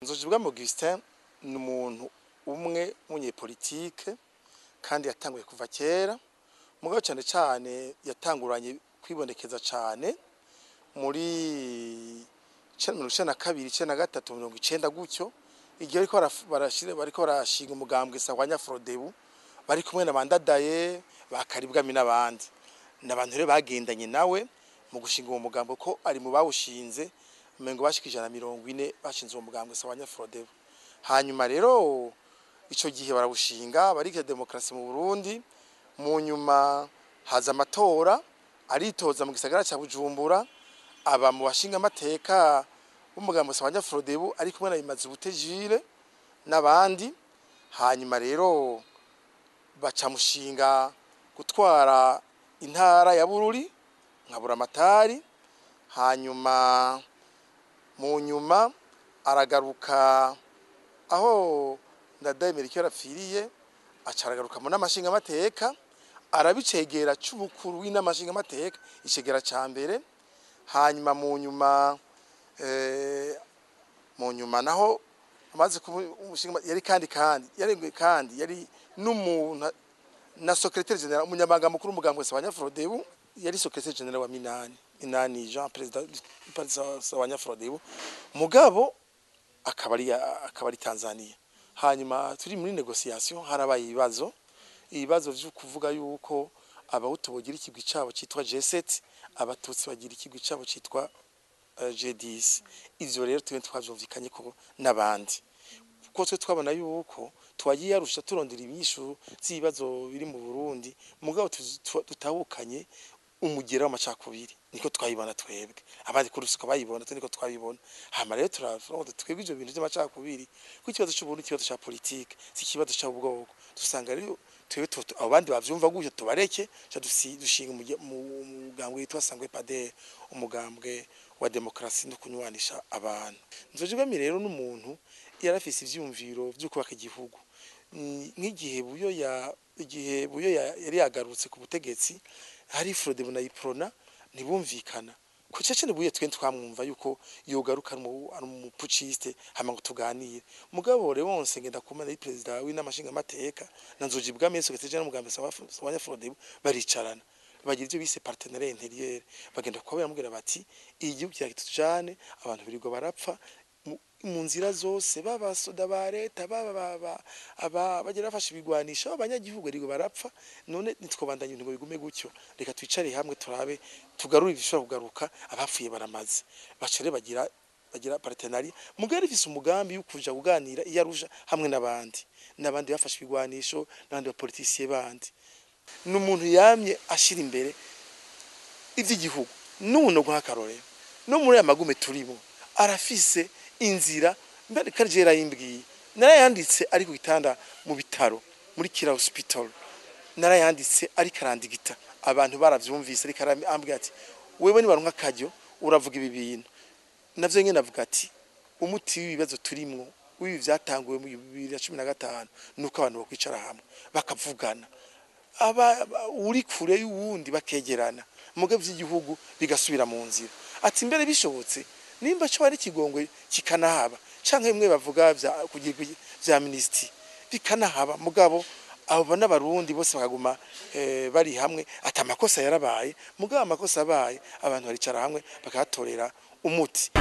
Nzojibwami Augustin ni umuntu umwe w'umunyepolitike kandi yatanguye kuva kera mugabo cyane cyane yatanguranye kwibonekeza cyane muri 1992 gutyo igihe bariko barashinga umugambwe Sahwanya Frodebu bari kumwe na Bandadaye bakaribwami n'abandi n'abantu rero bagendanye nawe mu gushinga uwo mugambo ko ari mu bawushinze mengo bashikije na 40 bashinze uwo mugambwe Sahwanya Frodebu. Hanyuma rero ico gihe barawushinga barike demokrasi mu Burundi, mu nyuma haza amatora aritoza mu gisagara cya Bujumbura, aba mu bashinga amateka umugambo Sahwanya Frodebu ari kumwe na Imaze Butejire n'abandi. Hanyuma rero bacamushinga gutwara intara ya Bururi nkabura amatari. Hanyuma mu nyuma aragaruka aho Ndadaye Melchior yarapfiriye, acaragaruka mu namashinga amateka arabicegera cy'ubukuru w'inamashinga amateka icegera ca mbere. Hanyuma mu nyuma naho amaze kumushinga yari yari n'umuntu na secrétaire général umunyamabanga mukuru umugambwe Sahwanya Frodebu, yari secrétaire général wa Minani Jean président Sahwanya Frodebu mugabo akaba ari Tanzania. Hanyuma turi muri negotiation harabaye ibibazo byo kuvuga yuko abahutu bogira ikigwi cabo citwa G7, abatutsi bagira ikigwi cabo citwa G10. Ivyo rero twavyumvikanye ko nabandi kuko twe twabona yuko twagiye yarusha turondera ibyishu z'ibibazo biri mu Burundi mugabo tutahukanye umugera w'amacakubiri niko twayibona twebwe, abandi kurusuka bayibona niko twabibona. Hama rero turavuga twebwe ivyo bintu by'amacakubiri ku kibazo cy'Uburundi, kibazo cya politique, si kibazo cya ubwoko. Dusanga rero twebwe abandi bavyumva gutyo tubareke dushinga umugambwe witwa Sangwe Pade, umugambwe wa demokrasi no kunywanisha abantu. Nzojibwami rero n'umuntu yarafise ivyumviro byo kubaka igihugu. Nk'igihe buyo yari yagarutse ku butegetsi hari Frodebu na Iprona ntibumvikana ko cecene buye twe twamwumva yuko yogaruka ari umupuciste hama ngo tuganire. Mugabo rero wonse ngenda kumana ari president w'inamashinga amateka na Nzojibwami Yesu gatejana umugambi Sahwanya Frodebu baricarana bagira ivyo bise partenariat intérieur, bagenda kwa baramubwira bati igihugu cyakitujane abantu birirwa barapfa mu nzira zose, baba soda ba leta baba bagira bafashe ibigwanisha abanyagihugu arigo barapfa. None nitwobandanye ngo bigume gutyo, reka twicare hamwe turabe tugarura ibishobora kugaruka abapfuye baramaze. Bacere bagira partenariat mugari ifise umugambi yukuja kuganira iyarusha hamwe n'abandi bafashe ibigwanisho n'abandi bapoliticiens bandi. N'umuntu yamye ashira imbere ivy'igihugu nuno guhakarore no muri amagume turimo arafise inzira mbere karjera yimbwiye narayanditse ari ku gitanda mu bitaro muri Kira Hospital, narayanditse ari karandigita abantu baravyumvise ari karambwira ati wewe ni baronka kajyo uravuga ibi bintu navyo nyene navuga ati umuti w'ibibazo turimwo wibi vyatanguwe mu 2015 nuko abantu bakwicara hamwe bakavugana uri kure y'uwundi bakegerana mugabo vy'igihugu bigasubira mu nzira. Ati mbere bishobotse nimba cyo ari kigongwe kikanahaba canke imwe bavuga vya ministry bikanahaba mugabo abo n'abarundi bose bakaguma bari hamwe ati amakosa yarabaye mugabo amakosa abaye abantu baricara hamwe bakatorera umuti.